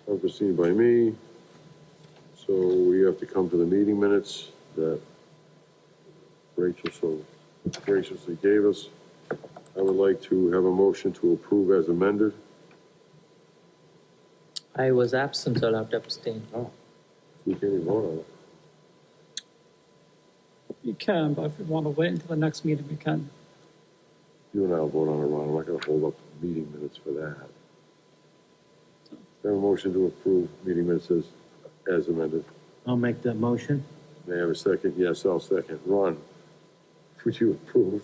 unforeseen by me. So we have to come to the meeting minutes that Rachel so graciously gave us. I would like to have a motion to approve as amended. I was absent, so I'll have to abstain. We can't even vote on it. You can, but if you want to wait until the next meeting, we can. You and I will vote on it, Ron. I'm not gonna hold up meeting minutes for that. Have a motion to approve meeting minutes as amended. I'll make that motion. May I have a second? Yes, I'll second. Ron, would you approve?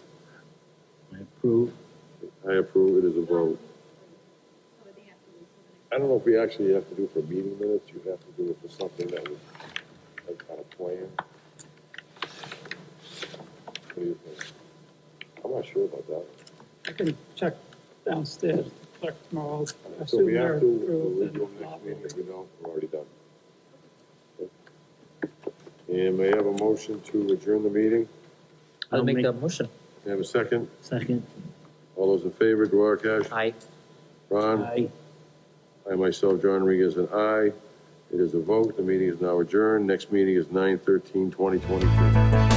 I approve. I approve. It is a vote. So they have to do something. I don't know if we actually have to do it for meeting minutes. You have to do it for something that was like kind of planned. What do you think? I'm not sure about that. I can check downstairs, clerk tomorrow. I So we assume have they're to, approved we'll and do next not- meeting. If we don't, we're already done. And may I have a motion to adjourn the meeting? I'll make that motion. May I have a second? Second. All those in favor, Duarkesh? Aye. Ron? Aye. I myself, John Rodriguez, an aye. It is a vote. The meeting is now adjourned. Next meeting is 9/13/2023.